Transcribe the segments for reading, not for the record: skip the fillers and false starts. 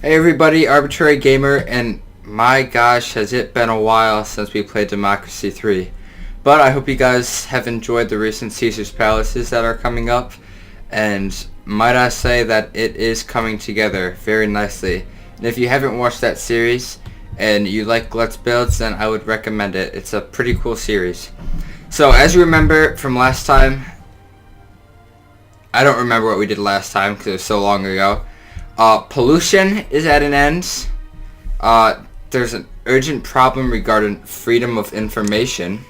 Hey everybody, ArbitraryGamer, and my gosh, has it been a while since we played Democracy 3. But I hope you guys have enjoyed the recent Caesar's Palaces that are coming up, and might I say that it is coming together very nicely. And if you haven't watched that series, and you like Let's Builds, then I would recommend it. It's a pretty cool series. So, as you remember from last time, I don't remember what we did last time because it was so long ago. Pollution is at an end. There's an urgent problem regarding freedom of information.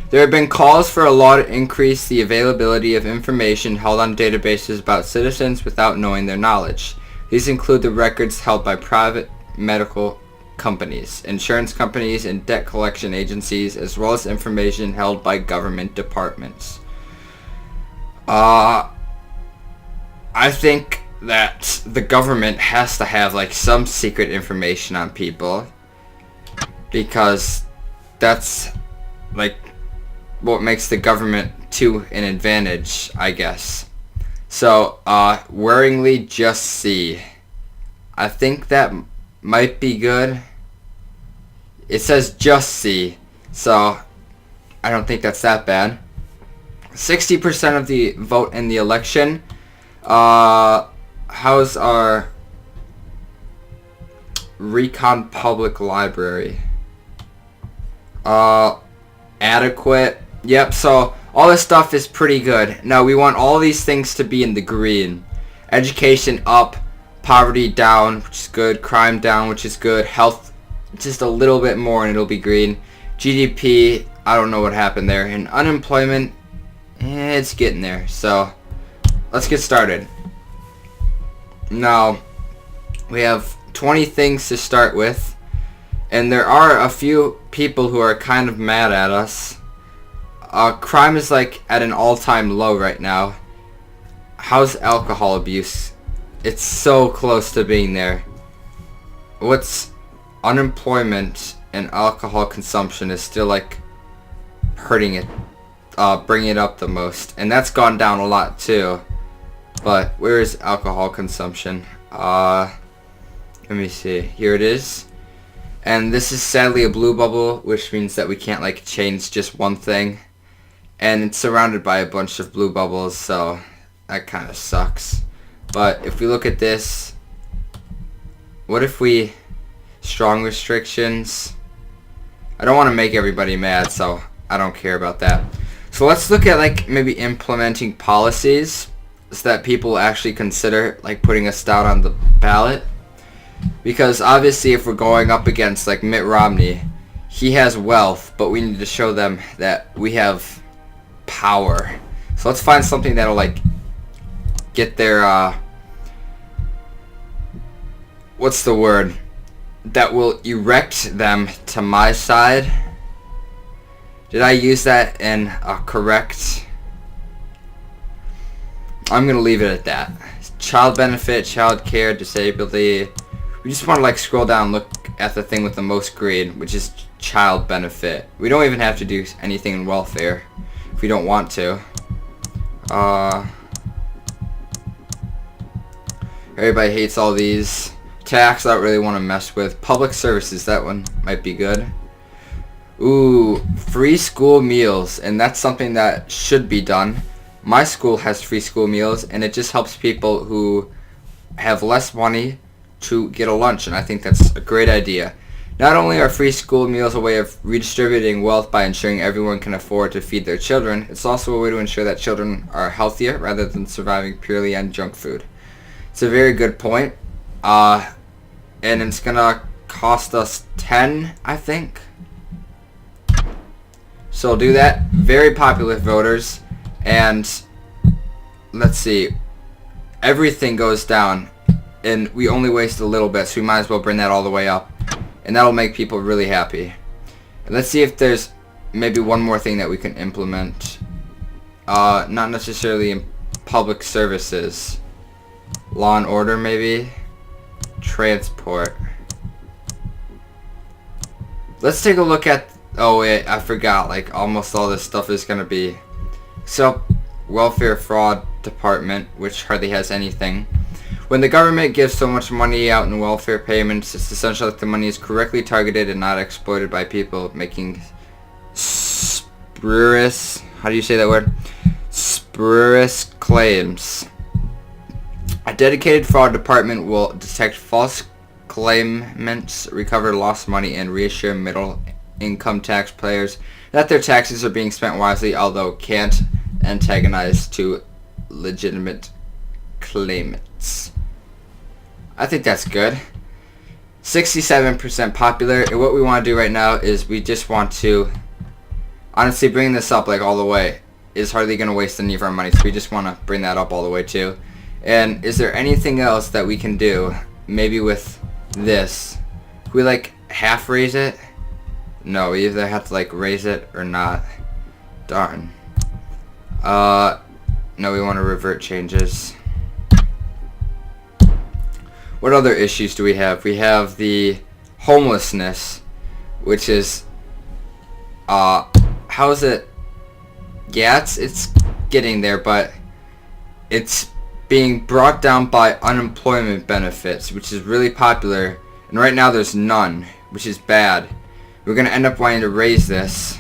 There have been calls for a law to increase the availability of information held on databases about citizens without knowing their knowledge. These include the records held by private medical companies, insurance companies, and debt collection agencies, as well as information held by government departments. I think that the government has to have like some secret information on people, because that's like what makes the government to an advantage, I guess. So worryingly just C. I think that might be good. It says just C, so I don't think that's that bad. 60% of the vote in the election. How's our Recon Public Library? Adequate. Yep, so all this stuff is pretty good. Now we want all these things to be in the green. Education up, poverty down, which is good, crime down, which is good, health just a little bit more and it'll be green. GDP, I don't know what happened there. And unemployment, it's getting there. So let's get started. Now, we have 20 things to start with, and there are a few people who are kind of mad at us. Crime is like at an all-time low right now. How's alcohol abuse? It's so close to being there. What's unemployment and alcohol consumption is still like hurting it, bringing it up the most, and that's gone down a lot too. But where is alcohol consumption? Let me see. Here it is. And this is sadly a blue bubble, which means that we can't like change just one thing. And it's surrounded by a bunch of blue bubbles, so that kind of sucks. But if we look at this, what if we strong restrictions? I don't want to make everybody mad, so I don't care about that. So let's look at like maybe implementing policies so that people actually consider like putting us down on the ballot. Because obviously if we're going up against like Mitt Romney, he has wealth, but we need to show them that we have power. So let's find something that'll like get their what's the word? That will erect them to my side. Did I use that in correct? I'm gonna leave it at that. Child benefit, child care, disability. We just want to like scroll down and look at the thing with the most green, which is child benefit. We don't even have to do anything in welfare if we don't want to. Everybody hates all these. Tax, I don't really want to mess with. Public services, that one might be good. Ooh, free school meals, and that's something that should be done. My school has free school meals, and it just helps people who have less money to get a lunch, and I think that's a great idea. Not only are free school meals a way of redistributing wealth by ensuring everyone can afford to feed their children, it's also a way to ensure that children are healthier rather than surviving purely on junk food. It's a very good point, and it's gonna cost us 10, I think. So do that. Very popular with voters. And let's see, everything goes down and we only waste a little bit, so we might as well bring that all the way up, and that'll make people really happy. And let's see if there's maybe one more thing that we can implement, not necessarily in public services. Law and order, maybe. Transport. Let's take a look at, oh wait, I forgot, like almost all this stuff is gonna be, so welfare fraud department, which hardly has anything. When the government gives so much money out in welfare payments, it's essential that the money is correctly targeted and not exploited by people making spurious, how do you say that word? Spurious claims. A dedicated fraud department will detect false claimants, recover lost money, and reassure middle-income taxpayers that their taxes are being spent wisely, although can't antagonize to legitimate claimants. I think that's good. 67% popular, and what we want to do right now is we just want to, honestly, bring this up like all the way is hardly going to waste any of our money, so we just want to bring that up all the way too. And is there anything else that we can do, maybe with this? Can we like half raise it? No, we either have to like raise it or not. Darn. No, we want to revert changes. What other issues do we have? We have the homelessness, which is, how is it? Yeah, it's getting there, but it's being brought down by unemployment benefits, which is really popular, and right now there's none, which is bad. We're going to end up wanting to raise this,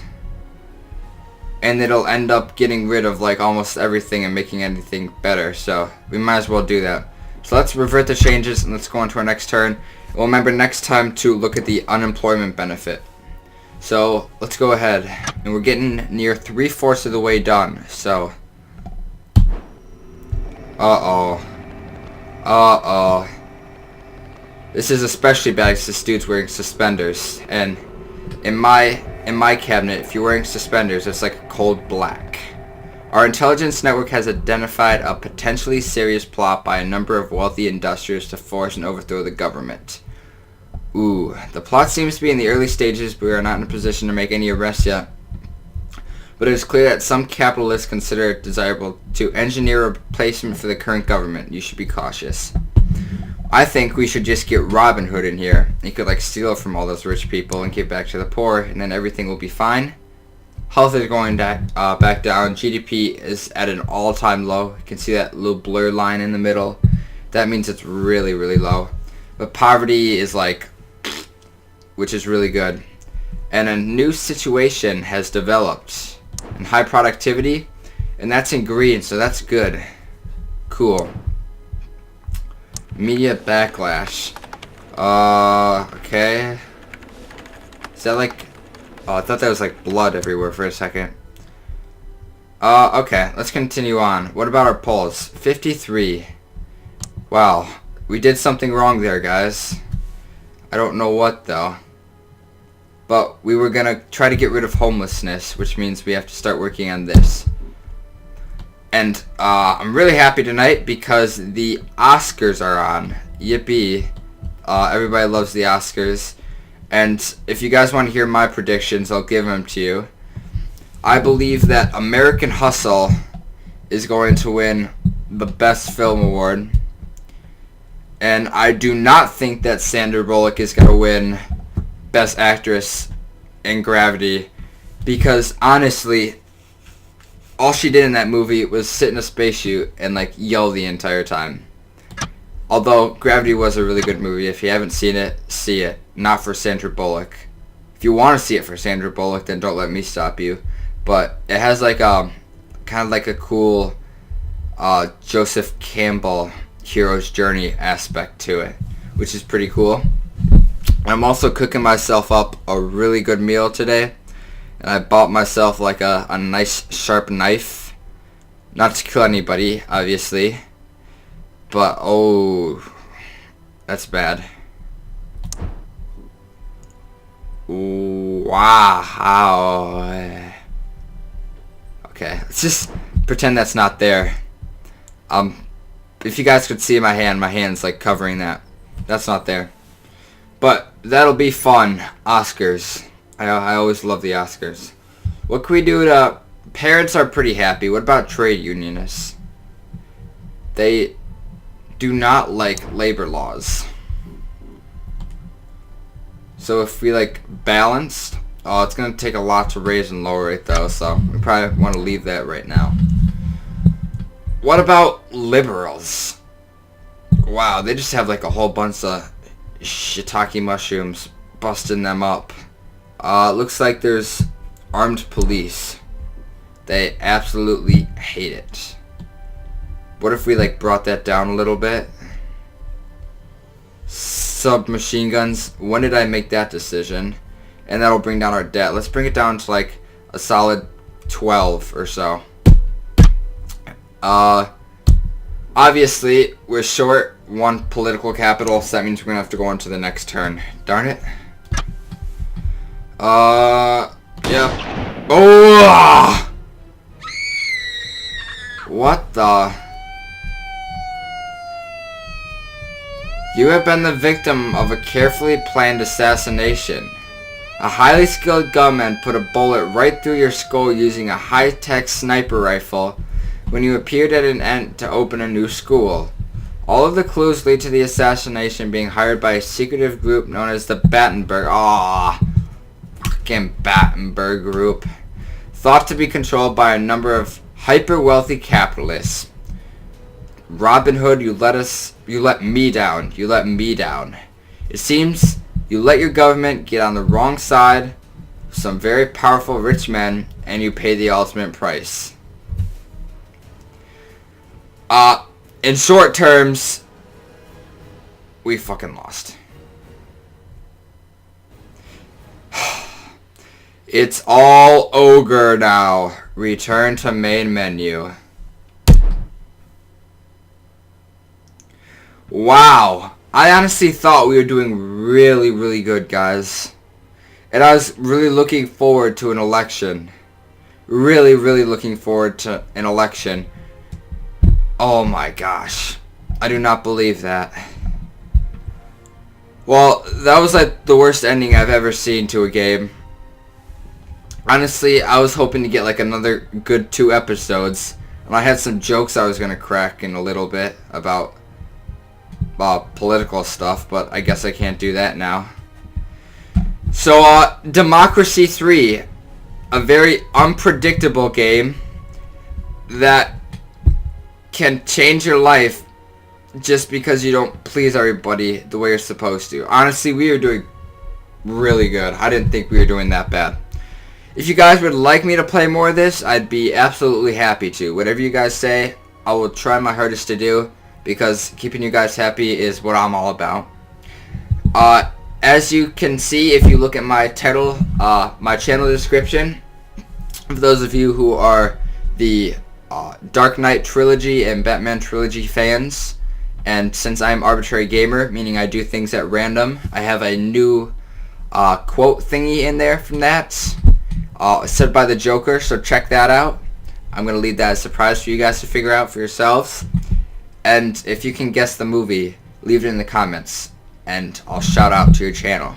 and it'll end up getting rid of like almost everything and making anything better, so we might as well do that. So let's revert the changes and let's go on to our next turn. We'll remember next time to look at the unemployment benefit. So let's go ahead, and we're getting near 3/4 of the way done, so this is especially bad because this dude's wearing suspenders, and in my cabinet, if you're wearing suspenders, it's like a cold black. Our intelligence network has identified a potentially serious plot by a number of wealthy industrialists to force and overthrow the government. Ooh, the plot seems to be in the early stages, but we are not in a position to make any arrests yet. But it is clear that some capitalists consider it desirable to engineer a replacement for the current government. You should be cautious. I think we should just get Robin Hood in here. He could like steal from all those rich people and give back to the poor, and then everything will be fine. Health is going back down. GDP is at an all-time low. You can see that little blur line in the middle. That means it's really, really low. But poverty is like, which is really good. And a new situation has developed in high productivity, and that's in green, so that's good. Cool. Media backlash. Okay. Is that like... Oh, I thought that was like blood everywhere for a second. Okay, let's continue on. What about our polls? 53. Wow. We did something wrong there, guys. I don't know what, though. But we were gonna try to get rid of homelessness, which means we have to start working on this. And, I'm really happy tonight because the Oscars are on. Yippee. Everybody loves the Oscars. And if you guys want to hear my predictions, I'll give them to you. I believe that American Hustle is going to win the Best Film Award. And I do not think that Sandra Bullock is going to win Best Actress in Gravity. Because honestly, all she did in that movie was sit in a spacesuit and like yell the entire time. Although Gravity was a really good movie. If you haven't seen it, see it. Not for Sandra Bullock. If you want to see it for Sandra Bullock, then don't let me stop you. But it has like kind of like a cool Joseph Campbell hero's journey aspect to it, which is pretty cool. I'm also cooking myself up a really good meal today, and I bought myself like a nice sharp knife. Not to kill anybody, obviously. But, oh, that's bad. Ooh, wow. Okay, let's just pretend that's not there. If you guys could see my hand's like covering that. That's not there. But that'll be fun. Oscars. I always love the Oscars. What can we do to... Parents are pretty happy. What about trade unionists? They do not like labor laws. So if we like balanced, oh, it's gonna take a lot to raise and lower it though, so we probably want to leave that right now. What about liberals? Wow, they just have like a whole bunch of shiitake mushrooms, busting them up. Looks like there's armed police. They absolutely hate it. What if we like brought that down a little bit? Submachine guns. When did I make that decision? And that'll bring down our debt. Let's bring it down to like a solid 12 or so. Obviously, we're short 1 political capital, so that means we're gonna have to go on to the next turn. Darn it. Yeah. Oh! What the? You have been the victim of a carefully planned assassination. A highly skilled gunman put a bullet right through your skull using a high-tech sniper rifle when you appeared at an end to open a new school. All of the clues lead to the assassination being hired by a secretive group known as the Battenberg. Fucking Battenberg group. Thought to be controlled by a number of hyper-wealthy capitalists. Robin Hood, you let me down. You let me down. It seems you let your government get on the wrong side of some very powerful rich men, and you pay the ultimate price. In short terms, we fucking lost. It's all ogre now. Return to main menu. Wow. I honestly thought we were doing really, really good, guys. And I was really looking forward to an election. Really, really looking forward to an election. Oh my gosh. I do not believe that. Well, that was like the worst ending I've ever seen to a game. Honestly, I was hoping to get like another good 2 episodes. And I had some jokes I was going to crack in a little bit about political stuff, but I guess I can't do that now. So, Democracy 3. A very unpredictable game that can change your life just because you don't please everybody the way you're supposed to. Honestly, we are doing really good. I didn't think we were doing that bad. If you guys would like me to play more of this, I'd be absolutely happy to. Whatever you guys say, I will try my hardest to do, because keeping you guys happy is what I'm all about. As you can see, if you look at my title, my channel description, for those of you who are the Dark Knight trilogy and Batman trilogy fans, and since I'm ArbitraryGamer, meaning I do things at random, I have a new quote thingy in there from that, said by the Joker, so check that out. I'm going to leave that as a surprise for you guys to figure out for yourselves. And if you can guess the movie, leave it in the comments, and I'll shout out to your channel.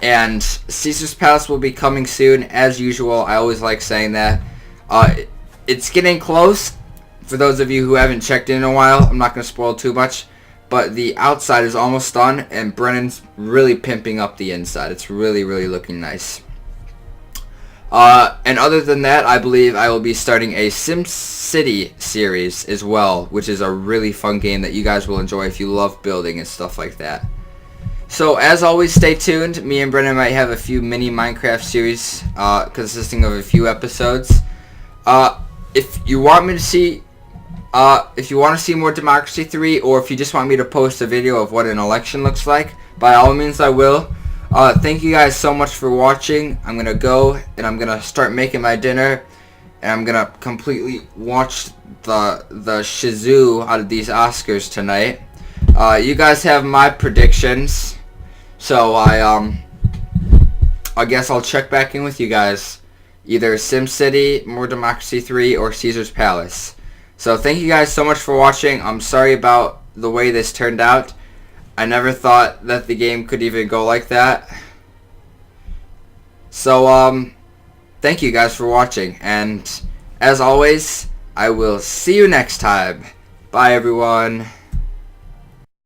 And Caesar's Palace will be coming soon, as usual. I always like saying that. It's getting close. For those of you who haven't checked in a while, I'm not going to spoil too much, but the outside is almost done, and Brennan's really pimping up the inside. It's really, really looking nice. And other than that, I believe I will be starting a SimCity series as well, which is a really fun game that you guys will enjoy if you love building and stuff like that. So, as always, stay tuned. Me and Brennan might have a few mini Minecraft series consisting of a few episodes. If you want me to see, if you want to see more Democracy 3, or if you just want me to post a video of what an election looks like, by all means I will. Thank you guys so much for watching. I'm gonna go and I'm gonna start making my dinner, and I'm gonna completely watch the shizoo out of these Oscars tonight. You guys have my predictions, so I guess I'll check back in with you guys, either SimCity, more Democracy 3, or Caesar's Palace. So thank you guys so much for watching. I'm sorry about the way this turned out. I never thought that the game could even go like that. So, thank you guys for watching. And, as always, I will see you next time. Bye, everyone.